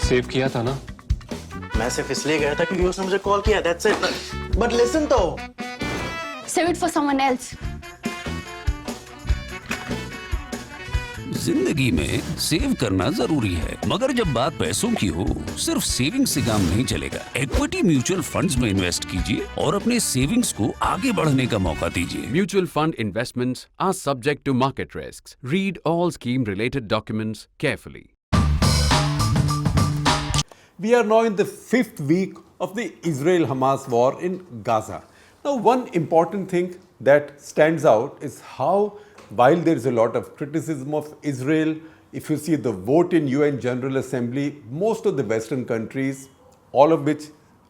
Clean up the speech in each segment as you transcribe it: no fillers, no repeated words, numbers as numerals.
Save किया था ना? मैं सिर्फ इसलिए गया था क्योंकि उसने मुझे कॉल किया, that's it. But listen तो. Save it for someone else. जिंदगी में सेव करना जरूरी है, मगर जब बात पैसों की हो, सिर्फ सेविंग से काम नहीं चलेगा। इक्विटी म्यूचुअल फंड्स में इन्वेस्ट कीजिए और अपने सेविंग्स को आगे बढ़ने का मौका दीजिए। Mutual fund investments are subject to market risks. Read all scheme-related documents carefully. We are now in the 5th week of the Israel-Hamas war in Gaza. Now, one important thing that stands out is how, while there is a lot of criticism of Israel, if you see the vote in UN General Assembly, most of the Western countries, all of which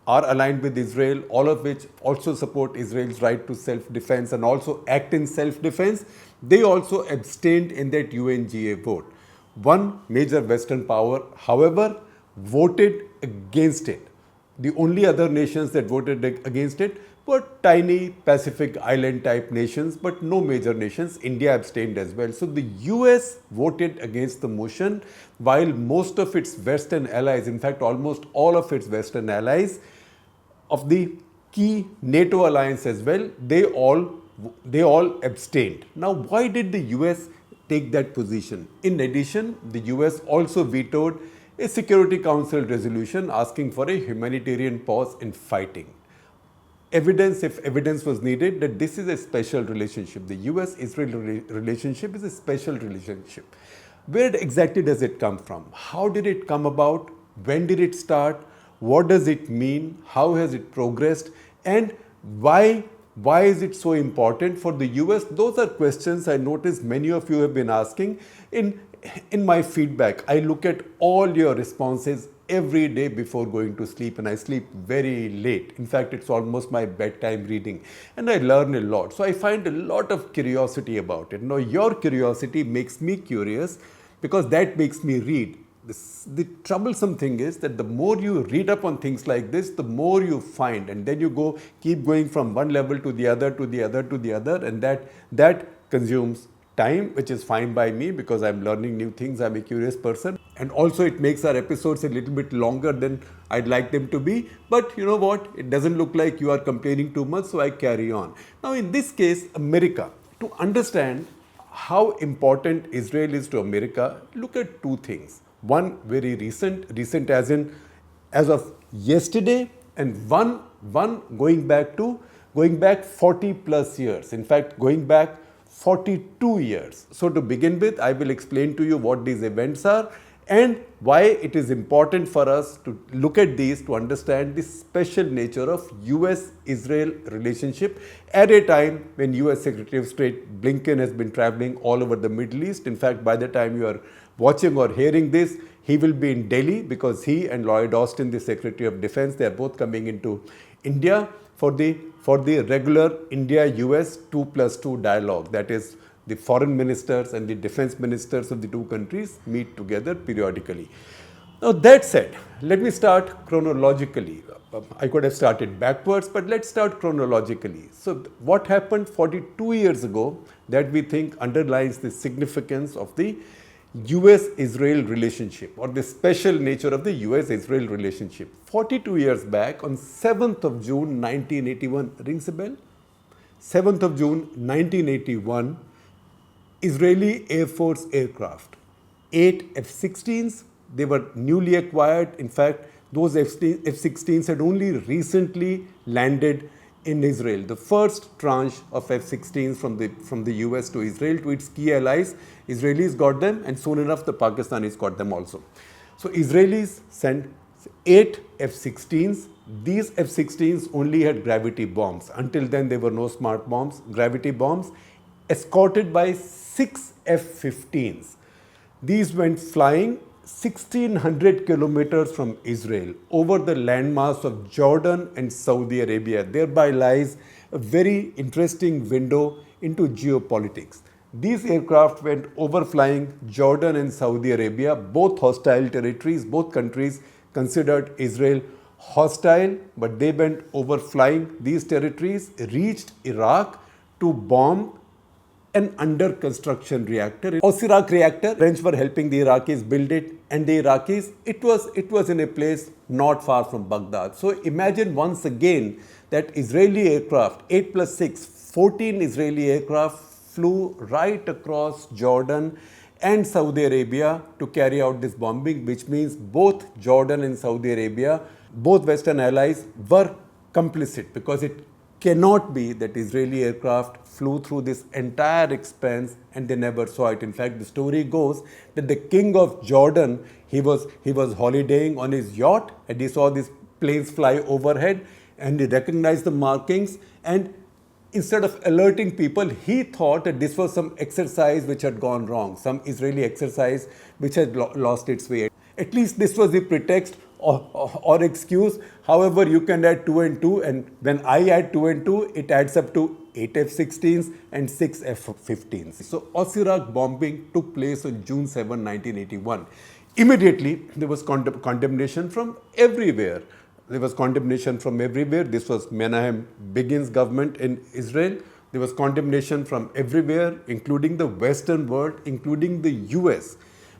are aligned with Israel, all of which also support Israel's right to self-defense and also act in self-defense, they also abstained in that UNGA vote. One major Western power, however, voted against it. The only other nations that voted against it were tiny Pacific island type nations, but no major nations. India abstained as well. So the US voted against the motion, while most of its Western allies, in fact almost all of its Western allies of the key NATO alliance as well, they all abstained. Now, why did the US take that position? In addition, the US also vetoed a Security Council resolution asking for a humanitarian pause in fighting. Evidence, if evidence was needed, that this is a special relationship. The US-Israel relationship is a special relationship. Where exactly does it come from? How did it come about? When did it start? What does it mean? How has it progressed? And why is it so important for the US? Those are questions I notice many of you have been asking. In my feedback, I look at all your responses every day before going to sleep, and I sleep very late. In fact, it's almost my bedtime reading, and I learn a lot. So I find a lot of curiosity about it. Now, your curiosity makes me curious because that makes me read. The troublesome thing is that the more you read up on things like this, the more you find, and then you keep going from one level to the other, to the other, to the other, and that consumes time, which is fine by me because I'm learning new things. I'm a curious person, and also it makes our episodes a little bit longer than I'd like them to be. But you know what? It doesn't look like you are complaining too much, so I carry on. Now, in this case, America, to understand how important Israel is to America, look at two things. One very recent as of yesterday, and one going back 40 plus years. In fact, going back 42 years. So to begin with, I will explain to you what these events are and why it is important for us to look at these to understand the special nature of US-Israel relationship at a time when US Secretary of State Blinken has been traveling all over the Middle East. In fact, by the time you are watching or hearing this, he will be in Delhi because he and Lloyd Austin, the Secretary of Defense, they are both coming into India for the regular India-US 2+2 dialogue. That is, the foreign ministers and the defense ministers of the two countries meet together periodically. Now, that said, let me start chronologically. I could have started backwards, but let's start chronologically. So, what happened 42 years ago that we think underlines the significance of the US-Israel relationship or the special nature of the US-Israel relationship. 42 years back, on 7th of June 1981, rings a bell? 7th of June 1981, Israeli Air Force aircraft, 8 F-16s, they were newly acquired. In fact, those F-16s had only recently landed in Israel. The first tranche of F-16s from the US to Israel to its key allies, Israelis got them, and soon enough the Pakistanis got them also. So Israelis sent 8 F-16s. These F-16s only had gravity bombs. Until then there were no smart bombs, gravity bombs, escorted by 6 F-15s. These went flying 1600 kilometers from Israel over the landmass of Jordan and Saudi Arabia. Thereby lies a very interesting window into geopolitics. These aircraft went overflying Jordan and Saudi Arabia, both hostile territories. Both countries considered Israel hostile, but they went overflying these territories, reached Iraq to bomb an under construction reactor. Osirak reactor, French were helping the Iraqis build it, and the Iraqis, it was in a place not far from Baghdad. So imagine once again that Israeli aircraft, 8 plus 6, 14 Israeli aircraft flew right across Jordan and Saudi Arabia to carry out this bombing, which means both Jordan and Saudi Arabia, both Western allies, were complicit, because it cannot be that Israeli aircraft flew through this entire expanse and they never saw it. In fact, the story goes that the king of Jordan, he was holidaying on his yacht and he saw these planes fly overhead and he recognized the markings, and instead of alerting people, he thought that this was some exercise which had gone wrong, some Israeli exercise which had lost its way. At least this was the pretext or excuse. However, you can add 2 and 2, and when I add 2 and 2, it adds up to 8 F-16s and 6 F-15s. So Osirak bombing took place on June 7, 1981. Immediately, there was condemnation from everywhere. This was Menahem Begin's government in Israel. There was condemnation from everywhere, including the Western world, including the US.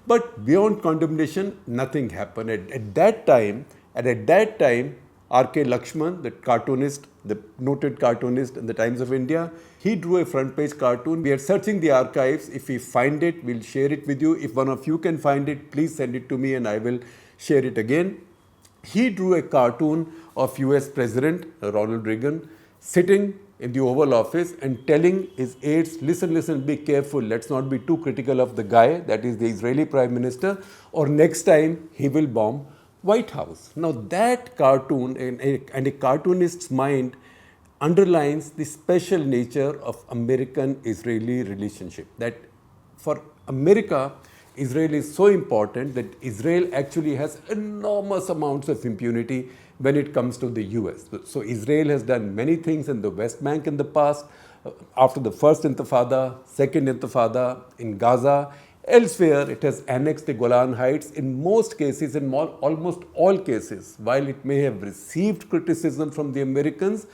But beyond condemnation, nothing happened. At that time, R.K. Lakshman, the cartoonist, the noted cartoonist in the Times of India, he drew a front page cartoon. We are searching the archives. If we find it, we'll share it with you. If one of you can find it, please send it to me and I will share it again. He drew a cartoon of US President Ronald Reagan sitting in the Oval Office and telling his aides, listen, be careful, let's not be too critical of the guy, that is the Israeli Prime Minister, or next time he will bomb White House. Now that cartoon and a cartoonist's mind underlines the special nature of American-Israeli relationship. That for America, Israel is so important that Israel actually has enormous amounts of impunity when it comes to the US. So Israel has done many things in the West Bank in the past, after the first Intifada, second Intifada, in Gaza. Elsewhere, it has annexed the Golan Heights. In most cases, in almost all cases, while it may have received criticism from the Americans,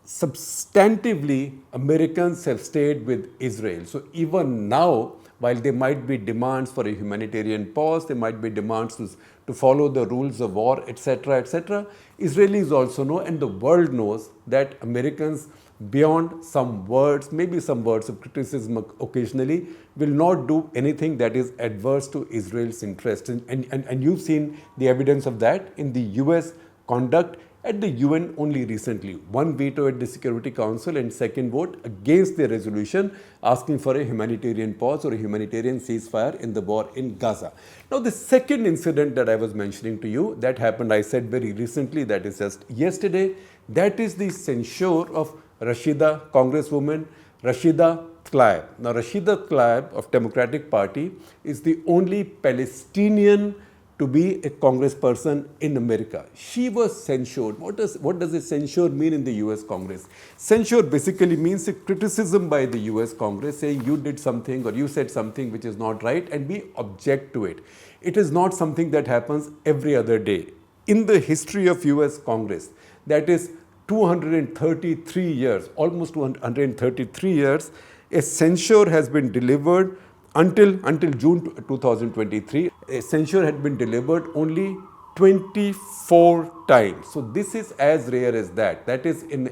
substantively, Americans have stayed with Israel. So even now, while there might be demands for a humanitarian pause, there might be demands to follow the rules of war, etc., etc., Israelis also know, and the world knows, that Americans, beyond some words, maybe some words of criticism occasionally, will not do anything that is adverse to Israel's interest. And you've seen the evidence of that in the US conduct at the UN only recently. One veto at the Security Council and second vote against the resolution asking for a humanitarian pause or a humanitarian ceasefire in the war in Gaza. Now the second incident that I was mentioning to you, that happened, I said, very recently, that is just yesterday, that is the censure of Congresswoman Rashida Tlaib. Now Rashida Tlaib of Democratic Party is the only Palestinian to be a congressperson in America. She was censured. What does a censure mean in the US Congress? Censure basically means a criticism by the US Congress saying you did something or you said something which is not right and we object to it. It is not something that happens every other day. In the history of US Congress, that is 233 years, almost 233 years, a censure has been delivered until June 2023. A censure had been delivered only 24 times. So this is as rare as that. That is in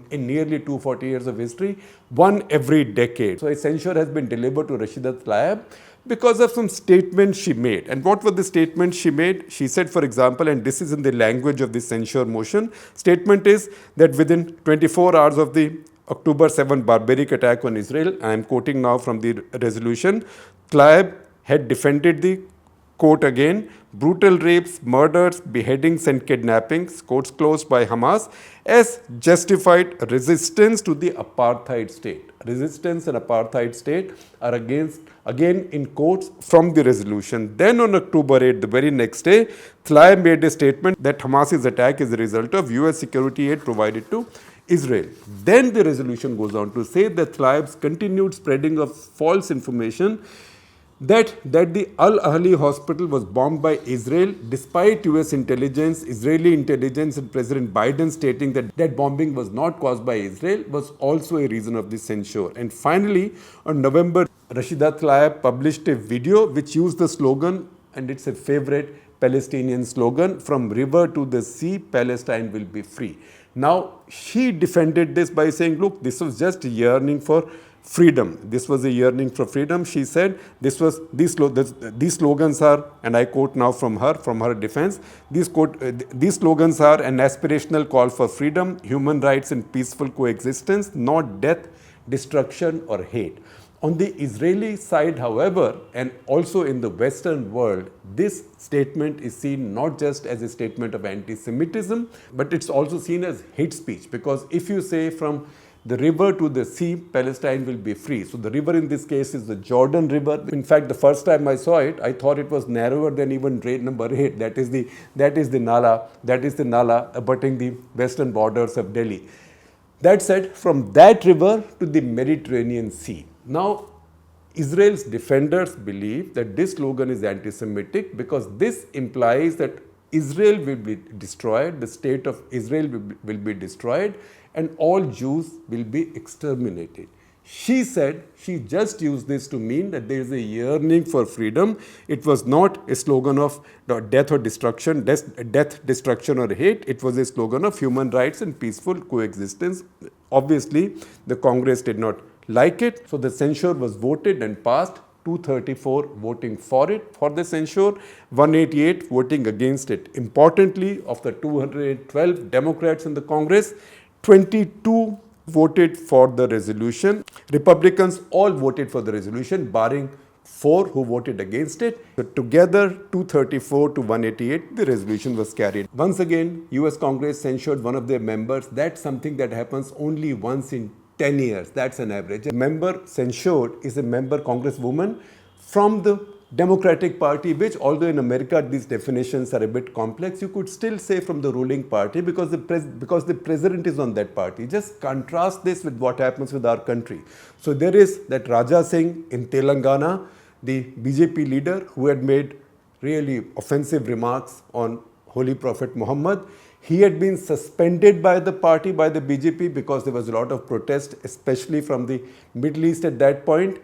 nearly 240 years of history, one every decade. So a censure has been delivered to Rashida Tlaib because of some statements she made. And what were the statements she made? She said, for example, and this is in the language of the censure motion, statement is that within 24 hours of the October 7 barbaric attack on Israel, I am quoting now from the resolution, Tlaib had defended the, quote again, brutal rapes, murders, beheadings and kidnappings, quotes closed, by Hamas as justified resistance to the apartheid state. Resistance and apartheid state are again in quotes from the resolution. Then on October 8, the very next day, Tlaib made a statement that Hamas's attack is a result of US security aid provided to Israel. Then the resolution goes on to say that Tlaib's continued spreading of false information that the Al-Ahli hospital was bombed by Israel despite US intelligence, Israeli intelligence and President Biden stating that that bombing was not caused by Israel was also a reason of the censure. And finally, on November, Rashida Tlaib published a video which used the slogan, and it's a favorite Palestinian slogan, "From river to the sea, Palestine will be free." Now, she defended this by saying, look, this was just a yearning for freedom. This was a yearning for freedom. She said these slogans are, and I quote now from her defense, these slogans are an aspirational call for freedom, human rights and peaceful coexistence, not death, destruction or hate. On the Israeli side, however, and also in the Western world, this statement is seen not just as a statement of anti-Semitism, but it's also seen as hate speech. Because if you say from the river to the sea, Palestine will be free. So the river in this case is the Jordan River. In fact, the first time I saw it, I thought it was narrower than even drain number 8. That is the Nala abutting the western borders of Delhi. That said, from that river to the Mediterranean Sea. Now, Israel's defenders believe that this slogan is anti-Semitic because this implies that Israel will be destroyed, the state of Israel will be destroyed, and all Jews will be exterminated. She said she just used this to mean that there is a yearning for freedom. It was not a slogan of death or destruction, death, destruction or hate. It was a slogan of human rights and peaceful coexistence. Obviously, the Congress did not like it, so the censure was voted and passed. 234 voting for it, for the censure, 188 voting against it. Importantly, of the 212 Democrats in the Congress, 22 voted for the resolution. Republicans all voted for the resolution, barring 4 who voted against it. So together, 234 to 188, the resolution was carried. Once again, US Congress censured one of their members. That's something that happens only once in 10 years. That's an average. A member censured is a member congresswoman from the Democratic Party, which, although in America these definitions are a bit complex, you could still say from the ruling party because the president is on that party. Just contrast this with what happens with our country. So there is that Raja Singh in Telangana, the BJP leader who had made really offensive remarks on Holy Prophet Muhammad. He had been suspended by the party, by the BJP, because there was a lot of protest, especially from the Middle East at that point.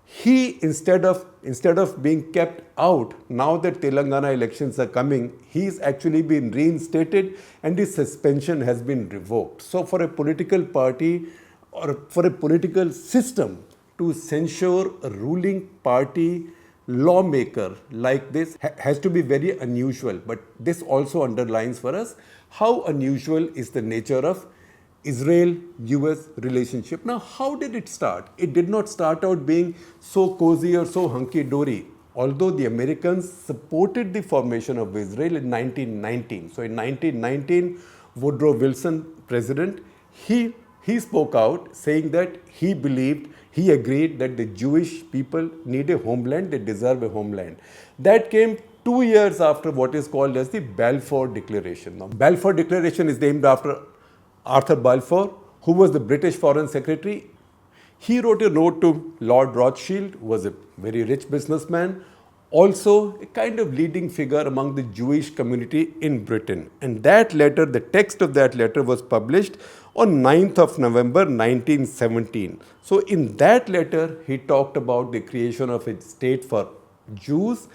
He, instead of being kept out, now that Telangana elections are coming, he's actually been reinstated and his suspension has been revoked. So for a political party or for a political system to censure a ruling party lawmaker like this has to be very unusual. But this also underlines for us how unusual is the nature of Israel-US relationship. Now, how did it start? It did not start out being so cozy or so hunky-dory. Although the Americans supported the formation of Israel in 1919. So in 1919, Woodrow Wilson, president, he spoke out saying that he agreed that the Jewish people need a homeland, they deserve a homeland. That came 2 years after what is called as the Balfour Declaration. Now, Balfour Declaration is named after Arthur Balfour, who was the British Foreign Secretary. He wrote a note to Lord Rothschild, who was a very rich businessman, also a kind of leading figure among the Jewish community in Britain. And that letter, the text of that letter was published on 9th of November 1917. So in that letter, he talked about the creation of a state for Jews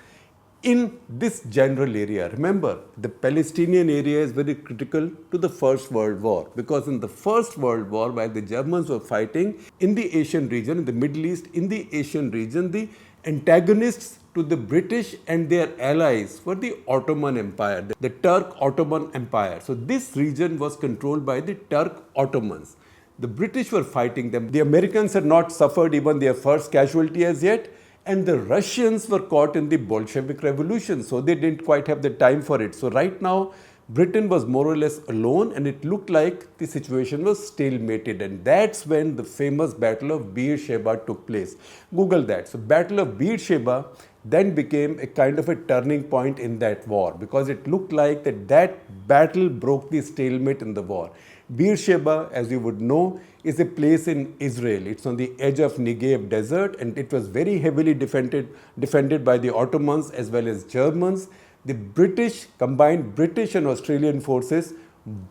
in this general area. Remember, the Palestinian area is very critical to the First World War, because in the First World War, while the Germans were fighting in the Asian region, in the Middle East, in the Asian region, the antagonists to the British and their allies were the Ottoman Empire, the Turk-Ottoman Empire. So this region was controlled by the Turk-Ottomans. The British were fighting them. The Americans had not suffered even their first casualty as yet. And the Russians were caught in the Bolshevik Revolution, so they didn't quite have the time for it. So right now, Britain was more or less alone, and it looked like the situation was stalemated. And that's when the famous Battle of Beersheba took place. Google that. So Battle of Beersheba then became a kind of a turning point in that war, because it looked like that battle broke the stalemate in the war. Beersheba, as you would know, is a place in Israel. It's on the edge of Negev desert, and it was very heavily defended by the Ottomans as well as Germans. The combined British and Australian forces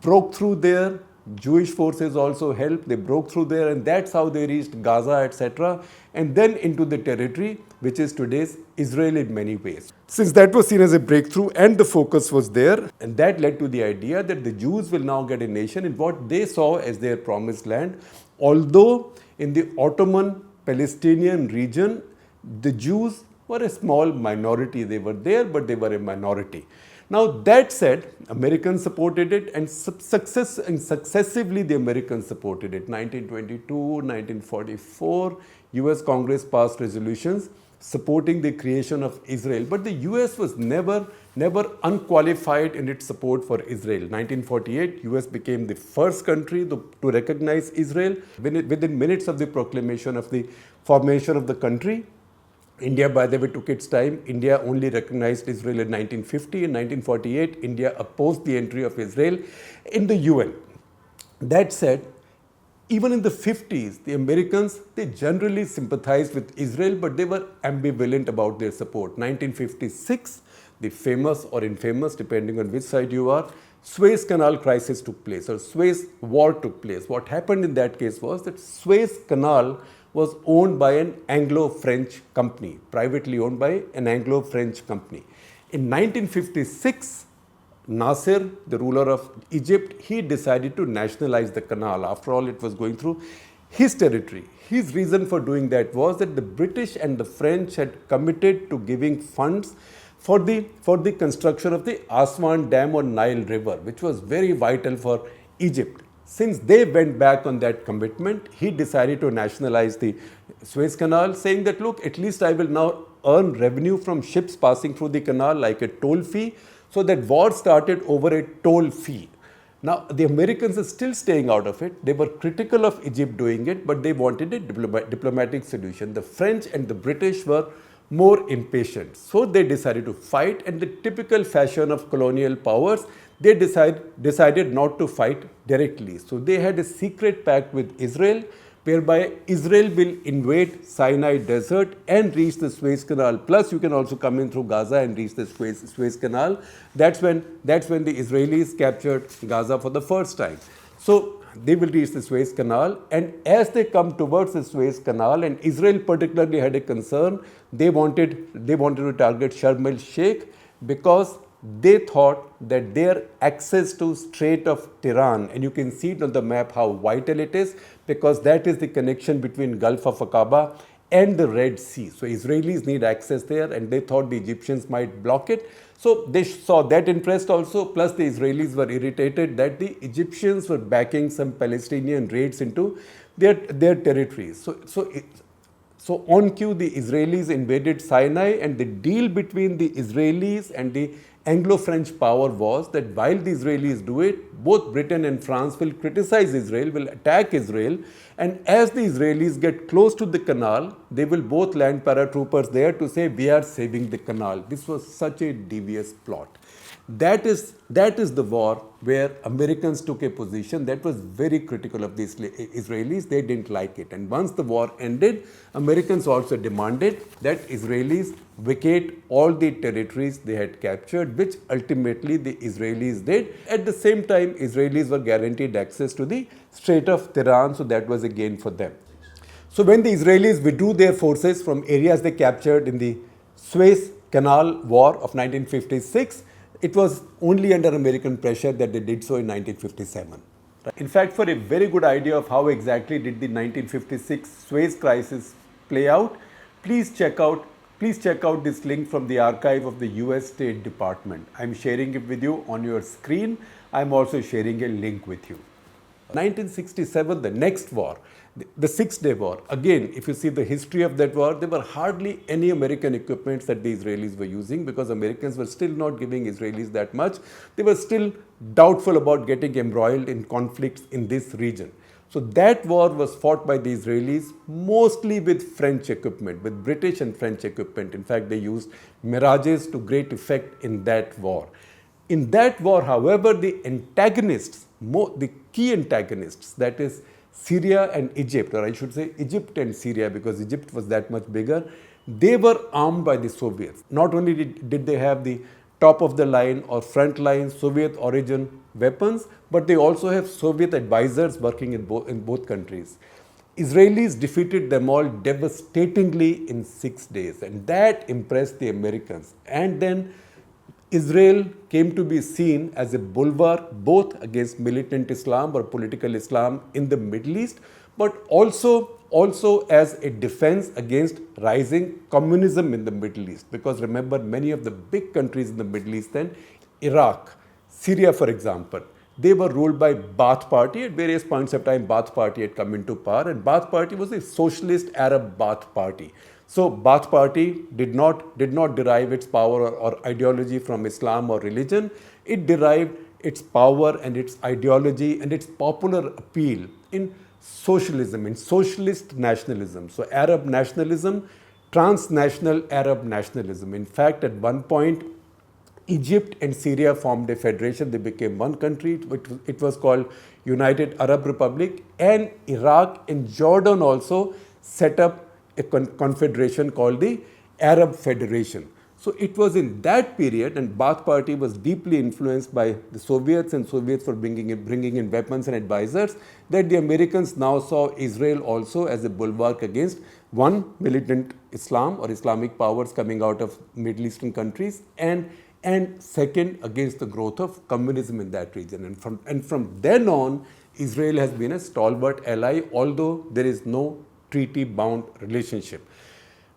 broke through there. Jewish forces also helped. They broke through there, and that's how they reached Gaza, etc. and then into the territory which is today's Israel in many ways. Since that was seen as a breakthrough and the focus was there, and that led to the idea that the Jews will now get a nation in what they saw as their promised land. Although in the Ottoman Palestinian region, the Jews were a small minority. They were there, but they were a minority. Now that said, Americans supported it, and successively the Americans supported it. 1922, 1944, US Congress passed resolutions supporting the creation of Israel. But the US was never unqualified in its support for Israel. 1948, US became the first country to recognize Israel. Within minutes of the proclamation of the formation of the country, India, by the way, took its time. India only recognized Israel in 1950. In 1948, India opposed the entry of Israel in the UN. That said, even in the 50s, the Americans, they generally sympathized with Israel, but they were ambivalent about their support. 1956, the famous or infamous, depending on which side you are, Suez Canal crisis took place, or Suez War took place. What happened in that case was that Suez Canal was owned by an Anglo-French company, privately owned by an Anglo-French company. In 1956, Nasser, the ruler of Egypt, he decided to nationalize the canal. After all, it was going through his territory. His reason for doing that was that the British and the French had committed to giving funds for the construction of the Aswan Dam on Nile River, which was very vital for Egypt. Since they went back on that commitment, he decided to nationalize the Suez Canal, saying that, look, at least I will now earn revenue from ships passing through the canal like a toll fee. So that war started over a toll fee. Now, the Americans are still staying out of it. They were critical of Egypt doing it, but they wanted a diplomatic solution. The French and the British were more impatient. So they decided to fight, and the typical fashion of colonial powers, they decided not to fight directly. So they had a secret pact with Israel, whereby Israel will invade Sinai Desert and reach the Suez Canal. Plus, you can also come in through Gaza and reach the Suez Canal. That's when the Israelis captured Gaza for the first time. So they will reach the Suez Canal, and as they come towards the Suez Canal, and Israel particularly had a concern, they wanted to target Sharm el-Sheikh because they thought that their access to Strait of Tiran, and you can see it on the map how vital it is, because that is the connection between Gulf of Aqaba and the Red Sea. So Israelis need access there, and they thought the Egyptians might block it. So they saw that interest also, plus the Israelis were irritated that the Egyptians were backing some Palestinian raids into their territories. So on cue, the Israelis invaded Sinai, and the deal between the Israelis and the Anglo-French power was that while the Israelis do it, both Britain and France will criticize Israel, will attack Israel, and as the Israelis get close to the canal, they will both land paratroopers there to say, we are saving the canal. This was such a devious plot. That is the war where Americans took a position that was very critical of the Israelis. They didn't like it. And once the war ended, Americans also demanded that Israelis vacate all the territories they had captured, which ultimately the Israelis did. At the same time, Israelis were guaranteed access to the Strait of Tiran, so that was a gain for them. So when the Israelis withdrew their forces from areas they captured in the Suez Canal War of 1956, it was only under American pressure that they did so in 1957. In fact, for a very good idea of how exactly did the 1956 Suez Crisis play out, please check out this link from the archive of the US State Department. I'm sharing it with you on your screen. I'm also sharing a link with you. 1967, the next war, the Six-Day War. Again, if you see the history of that war, there were hardly any American equipments that the Israelis were using, because Americans were still not giving Israelis that much. They were still doubtful about getting embroiled in conflicts in this region. So that war was fought by the Israelis mostly with French equipment, with British and French equipment. In fact, they used Mirages to great effect in that war. In that war, however, the antagonists, the key antagonists, that is Syria and Egypt, or I should say Egypt and Syria, because Egypt was that much bigger, they were armed by the Soviets. Not only did they have the top of the line or front line Soviet origin weapons, but they also have Soviet advisors working in both countries. Israelis defeated them all devastatingly in 6 days, and that impressed the Americans. And then Israel came to be seen as a bulwark both against militant Islam or political Islam in the Middle East, but also as a defense against rising communism in the Middle East. Because remember, many of the big countries in the Middle East then, Iraq, Syria for example, they were ruled by Ba'ath Party. At various points of time, Ba'ath Party had come into power, and Ba'ath Party was a socialist Arab Ba'ath Party. So Ba'ath Party did not derive its power or ideology from Islam or religion. It derived its power and its ideology and its popular appeal in socialism, in socialist nationalism. So Arab nationalism, transnational Arab nationalism. In fact, at one point, Egypt and Syria formed a federation. They became one country. It was called United Arab Republic. And Iraq and Jordan also set up a confederation called the Arab Federation. So it was in that period, and Ba'ath Party was deeply influenced by the Soviets, and Soviets were bringing in weapons and advisors, that the Americans now saw Israel also as a bulwark against one, militant Islam or Islamic powers coming out of Middle Eastern countries, and second, against the growth of communism in that region. And from then on, Israel has been a stalwart ally, although there is no treaty-bound relationship.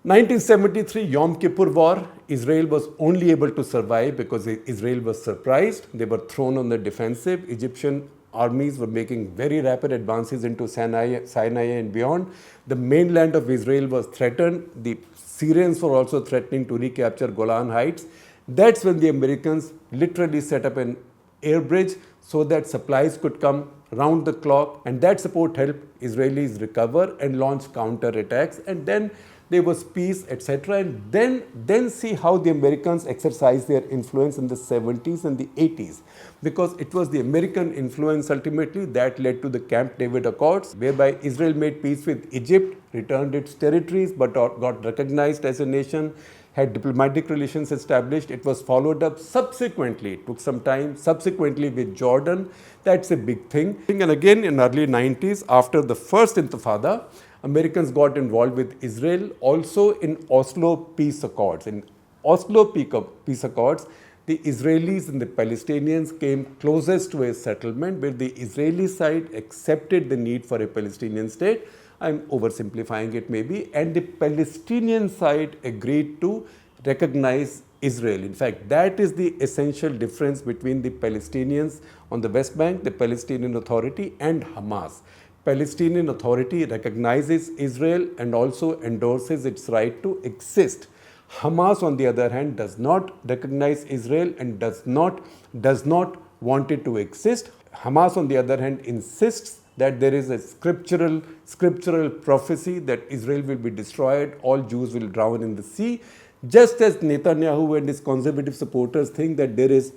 1973 Yom Kippur War, Israel was only able to survive because Israel was surprised. They were thrown on the defensive. Egyptian armies were making very rapid advances into Sinai and beyond. The mainland of Israel was threatened. The Syrians were also threatening to recapture Golan Heights. That's when the Americans literally set up an air bridge so that supplies could come round the clock, and that support helped Israelis recover and launch counter-attacks, and then there was peace, etc. And then see how the Americans exercised their influence in the 70s and the 80s, because it was the American influence ultimately that led to the Camp David Accords, whereby Israel made peace with Egypt, returned its territories, but got recognized as a nation, had diplomatic relations established. It was followed up subsequently, it took some time, subsequently with Jordan. That's a big thing. And again in early 90s, after the first Intifada, Americans got involved with Israel also in Oslo Peace Accords. In Oslo Peace Accords, the Israelis and the Palestinians came closest to a settlement where the Israeli side accepted the need for a Palestinian state. I'm oversimplifying it maybe, and the Palestinian side agreed to recognize Israel. In fact, that is the essential difference between the Palestinians on the West Bank, the Palestinian Authority, and Hamas. Palestinian Authority recognizes Israel and also endorses its right to exist. Hamas, on the other hand, does not recognize Israel and does not want it to exist. Hamas, on the other hand, insists that there is a scriptural prophecy that Israel will be destroyed, all Jews will drown in the sea, just as Netanyahu and his conservative supporters think that there is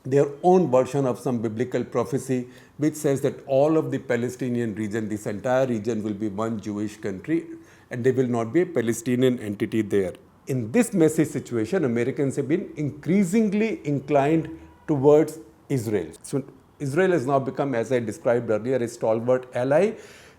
their own version of some biblical prophecy which says that all of the Palestinian region, this entire region, will be one Jewish country and there will not be a Palestinian entity there. In this messy situation, Americans have been increasingly inclined towards Israel. So Israel has now become, as I described earlier, a stalwart ally.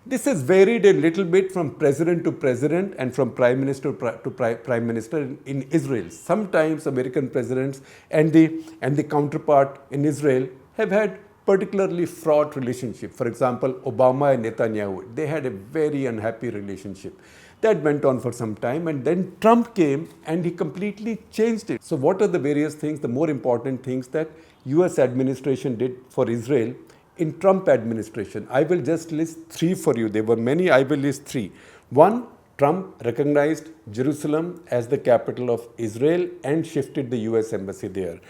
This has varied a little bit from president to president and from prime minister to prime minister in Israel. Sometimes American presidents and the counterpart in Israel have had particularly fraught relationship. For example, Obama and Netanyahu, they had a very unhappy relationship. That went on for some time, and then Trump came and he completely changed it. So what are the various things, the more important things that US administration did for Israel in Trump administration? I will just list three for you. There were many, I will list three. One, Trump recognized Jerusalem as the capital of Israel and shifted the US embassy there.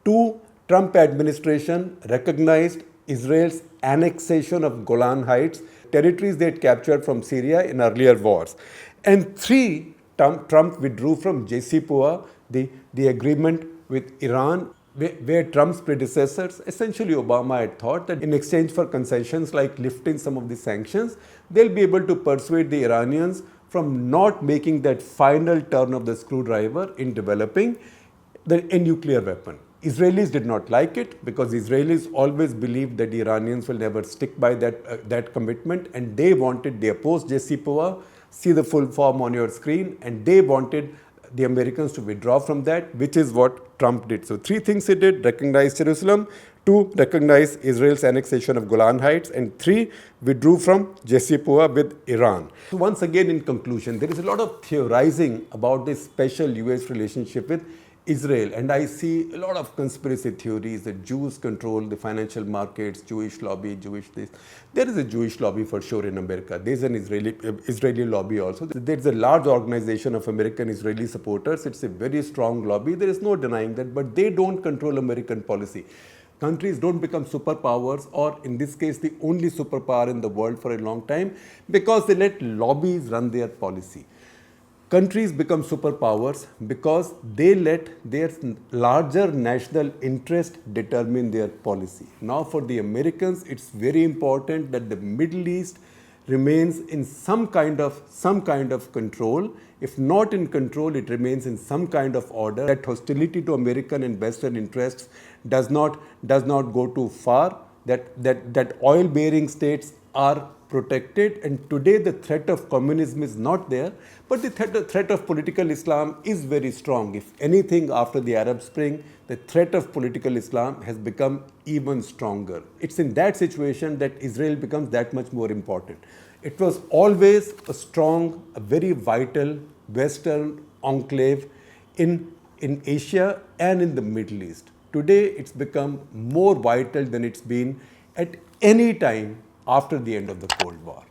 Two, Trump administration recognized Israel's annexation of Golan Heights, territories they had captured from Syria in earlier wars. And three, Trump withdrew from JCPOA, the agreement with Iran. where Trump's predecessors, essentially Obama, had thought that in exchange for concessions like lifting some of the sanctions, they'll be able to persuade the Iranians from not making that final turn of the screwdriver in developing a nuclear weapon. Israelis did not like it because Israelis always believed that the Iranians will never stick by that commitment, and they opposed JCPOA, see the full form on your screen, and they wanted the Americans to withdraw from that, which is what Trump did. So 3 things he did: recognize Jerusalem, 2, recognize Israel's annexation of Golan Heights, and 3, withdrew from JCPOA with Iran. So once again, in conclusion, there is a lot of theorizing about this special US relationship with Israel, and I see a lot of conspiracy theories that Jews control the financial markets, Jewish lobby, Jewish this. There is a Jewish lobby for sure in America. There is an Israeli lobby also. There is a large organization of American Israeli supporters. It's a very strong lobby. There is no denying that, but they don't control American policy. Countries don't become superpowers, or in this case, the only superpower in the world for a long time, because they let lobbies run their policy. Countries become superpowers because they let their larger national interest determine their policy. Now for the Americans, it's very important that the Middle East remains in some kind of control. If not in control, it remains in some kind of order. That hostility to American and Western interests does not go too far. That oil-bearing states are protected, and today the threat of communism is not there, but the threat of political Islam is very strong. If anything, after the Arab Spring, the threat of political Islam has become even stronger. It's in that situation that Israel becomes that much more important. It was always a strong, a very vital Western enclave in Asia and in the Middle East. Today, it's become more vital than it's been at any time after the end of the Cold War.